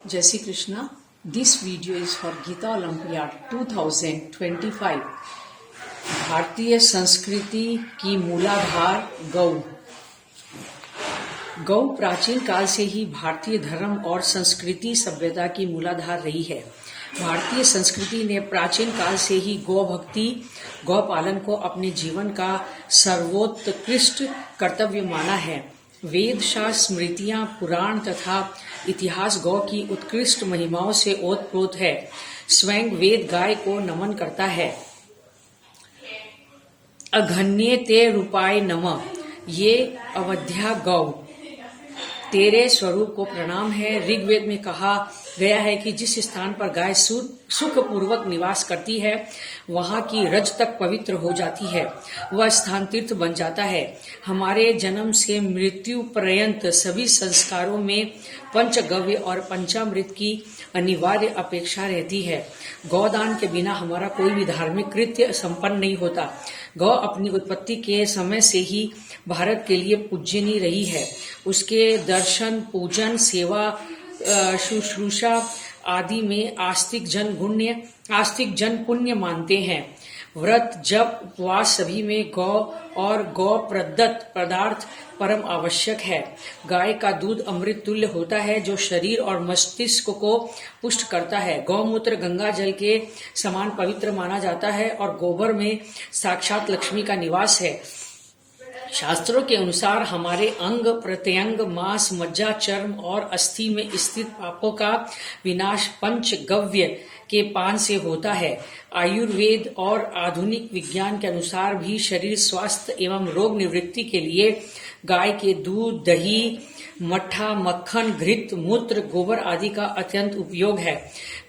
Jai Shri Krishna. This video is for Gita Olympiad 2025. भारतीय संस्कृति की मूलाधार गौ। गौ प्राचीन काल से ही भारतीय धर्म और संस्कृति सभ्यता की मूलाधार रही है। भारतीय संस्कृति ने प्राचीन काल से ही गौ भक्ति, गौ पालन को अपने जीवन का सर्वोत्कृष्ट कर्तव्य माना है। वेद शास्त्र, स्मृतियां, पुराण तथा इतिहास गौ की उत्कृष्ट महिमाओं से ओतप्रोत है। स्वयं वेद गाय को नमन करता है। अघन्ये ते रूपाय नमः, ये अवध्या गौ, तेरे स्वरूप को प्रणाम है। ऋग्वेद में कहा गया है कि जिस स्थान पर गाय सुखपूर्वक निवास करती है वहां की रज तक पवित्र हो जाती है, वह स्थान तीर्थ बन जाता है। हमारे जन्म से मृत्यु पर्यंत सभी संस्कारों में पंचगव्य और पंचामृत की अनिवार्य अपेक्षा रहती है। गौदान के बिना हमारा कोई भी धार्मिक कृत्य संपन्न नहीं होता। गौ अपनी उत्पत्ति के समय से ही भारत के लिए पूज्यनीय रही है। उसके दर्शन, पूजन, सेवा, शुश्रूषा आदि में आस्तिक जन पुण्य मानते हैं। व्रत, जप, उपवास सभी में गौ और गौ प्रदत्त पदार्थ परम आवश्यक है। गाय का दूध अमृत तुल्य होता है जो शरीर और मस्तिष्क को पुष्ट करता है। गौमूत्र गंगा जल के समान पवित्र माना जाता है और गोबर में साक्षात लक्ष्मी का निवास है। शास्त्रों के अनुसार हमारे अंग प्रत्यंग, मांस, मज्जा, चर्म और अस्थि में स्थित पापों का विनाश पंचगव्य के पान से होता है। आयुर्वेद और आधुनिक विज्ञान के अनुसार भी शरीर स्वास्थ्य एवं रोग निवृत्ति के लिए गाय के दूध, दही, मट्ठा, मक्खन, घृत, मूत्र, गोबर आदि का अत्यंत उपयोग है।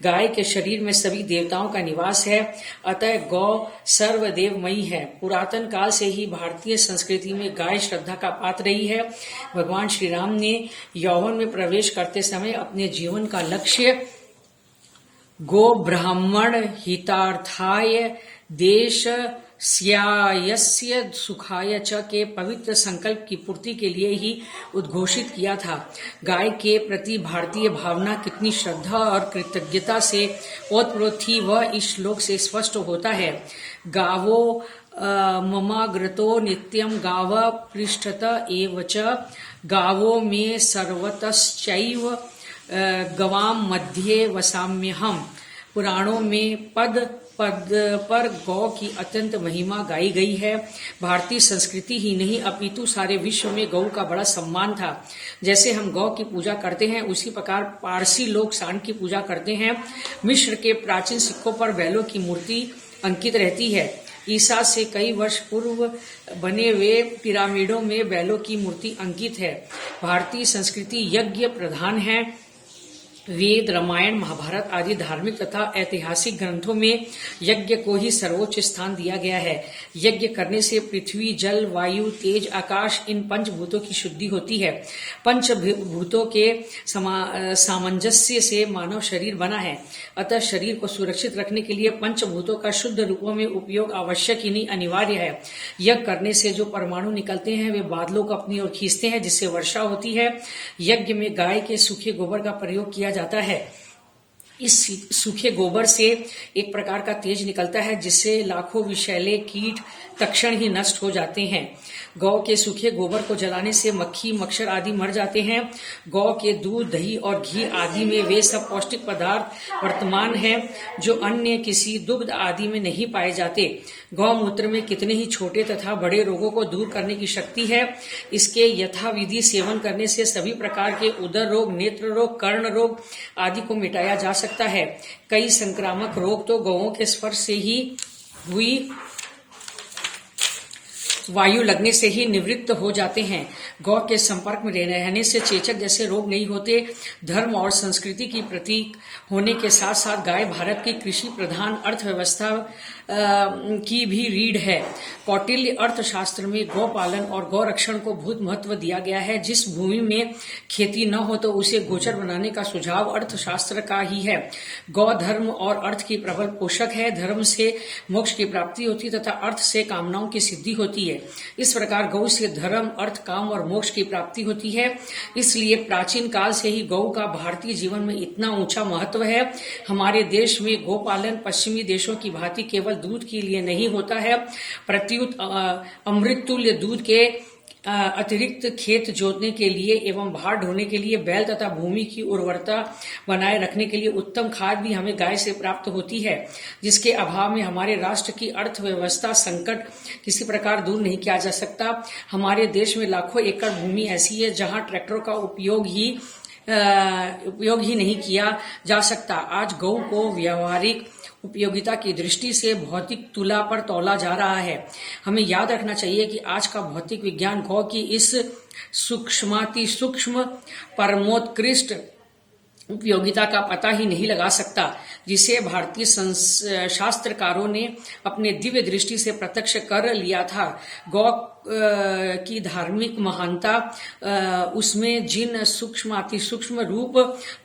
गाय के शरीर में सभी देवताओं का निवास है, अतः गौ सर्वदेवमयी है। पुरातन काल से ही भारतीय संस्कृति में गाय श्रद्धा का पात्र रही है। भगवान श्री राम ने यौवन में प्रवेश करते समय अपने जीवन का लक्ष्य गो ब्राह्मण हितार्थाय देश स्यायस्य सुखाय च के पवित्र संकल्प की पूर्ति के लिए ही उद्घोषित किया था। गाय के प्रति भारतीय भावना कितनी श्रद्धा और कृतज्ञता से ओतप्रोत थी वह इस श्लोक से स्पष्ट होता है। गावो ममाग्रतो नित्यं गाव पृष्ठत एव च, गावो मे सर्वतश्चैव गवाम मध्ये वसाम्यहम्। पुराणों में पद पर गौ की अत्यंत महिमा गाई गई है। भारतीय संस्कृति ही नहीं अपितु सारे विश्व में गौ का बड़ा सम्मान था। जैसे हम गौ की पूजा करते हैं उसी प्रकार पारसी लोग सांड की पूजा करते हैं। मिस्र के प्राचीन सिक्कों पर बैलों की मूर्ति अंकित रहती है। ईसा से कई वर्ष पूर्व बने हुए पिरामिडों में बैलों की मूर्ति अंकित है। भारतीय संस्कृति यज्ञ प्रधान है। वेद, रामायण, महाभारत आदि धार्मिक तथा ऐतिहासिक ग्रंथों में यज्ञ को ही सर्वोच्च स्थान दिया गया है। यज्ञ करने से पृथ्वी, जल, वायु, तेज, आकाश इन पंचभूतों की शुद्धि होती है। पंचभूतों के सामंजस्य से मानव शरीर बना है, अतः शरीर को सुरक्षित रखने के लिए पंचभूतों का शुद्ध रूपों में उपयोग आवश्यक ही नहीं अनिवार्य है। यज्ञ करने से जो परमाणु निकलते हैं वे बादलों को अपनी ओर खींचते हैं जिससे वर्षा होती है। यज्ञ में गाय के सूखे गोबर का प्रयोग किया जाता है। इस सूखे गोबर से एक प्रकार का तेज निकलता है जिससे लाखों विषैले कीट तत्क्षण ही नष्ट हो जाते हैं। गौ के सूखे गोबर को जलाने से मक्खी, मच्छर आदि मर जाते हैं। गौ के दूध, दही और घी आदि में वे सब पौष्टिक पदार्थ वर्तमान हैं जो अन्य किसी दुग्ध आदि में नहीं पाए जाते। गौमूत्र में कितने ही छोटे तथा बड़े रोगों को दूर करने की शक्ति है। इसके यथाविधि सेवन करने से सभी प्रकार के उदर रोग, नेत्र रोग, कर्ण रोग आदि को मिटाया जा सकता है। कई संक्रामक रोग तो गौओं के स्पर्श से ही हुई वायु लगने से ही निवृत्त हो जाते हैं। गौ के संपर्क में रहने से चेचक जैसे रोग नहीं होते। धर्म और संस्कृति की प्रतीक होने के साथ साथ गाय भारत की कृषि प्रधान अर्थव्यवस्था की भी रीढ़ है। कौटिल्य अर्थशास्त्र में गौ पालन और गौ रक्षण को बहुत महत्व दिया गया है। जिस भूमि में खेती न हो तो उसे गोचर बनाने का सुझाव अर्थशास्त्र का ही है। गौ धर्म और अर्थ की प्रबल पोषक है। धर्म से मोक्ष की प्राप्ति होती तथा अर्थ से कामनाओं की सिद्धि होती है। है। इस प्रकार गौ से धर्म, अर्थ, काम और मोक्ष की प्राप्ति होती है। इसलिए प्राचीन काल से ही गौ का भारतीय जीवन में इतना ऊंचा महत्व है। हमारे देश में गोपालन पश्चिमी देशों की भांति केवल दूध के लिए नहीं होता है, प्रत्युत अमृत तुल्य दूध के अतिरिक्त खेत जोतने के लिए एवं भार ढोने के लिए बैल तथा भूमि की उर्वरता बनाए रखने के लिए उत्तम खाद भी हमें गाय से प्राप्त होती है, जिसके अभाव में हमारे राष्ट्र की अर्थव्यवस्था संकट किसी प्रकार दूर नहीं किया जा सकता। हमारे देश में लाखों एकड़ भूमि ऐसी है जहां ट्रैक्टर का उपयोग ही नहीं किया जा सकता। आज गौ को व्यावहारिक उपयोगिता की दृष्टि से भौतिक तुला पर तौला जा रहा है। हमें याद रखना चाहिए कि आज का भौतिक विज्ञान गौ की इस सूक्ष्माति सूक्ष्म परमोत्कृष्ट उपयोगिता का पता ही नहीं लगा सकता, जिसे भारतीय शास्त्रकारों ने अपने दिव्य दृष्टि से प्रत्यक्ष कर लिया था। गौ की धार्मिक महानता उसमें जिन सूक्ष्माति सूक्ष्म रूप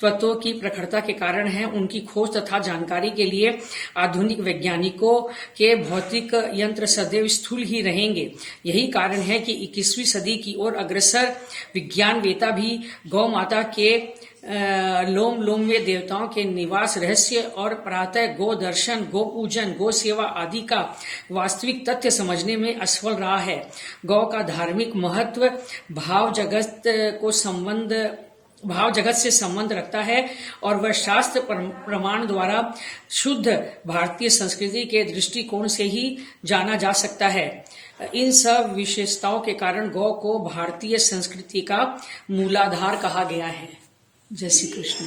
तत्वों की प्रखरता के कारण है, उनकी खोज तथा जानकारी के लिए आधुनिक वैज्ञानिकों के भौतिक यंत्र सदैव स्थूल ही रहेंगे। यही कारण है कि 21वीं सदी की ओर अग्रसर विज्ञानवेत्ता भी गौ माता के लोम लोम में देवताओं के निवास रहस्य और प्रातः गो दर्शन, गो पूजन, गो सेवा आदि का वास्तविक तथ्य समझने में असफल रहा है। गौ का धार्मिक महत्व भाव जगत से संबंध रखता है और वह शास्त्र प्रमाण द्वारा शुद्ध भारतीय संस्कृति के दृष्टिकोण से ही जाना जा सकता है। इन सब विशेषताओं के कारण गौ को भारतीय संस्कृति का मूलाधार कहा गया है। जय श्री कृष्ण।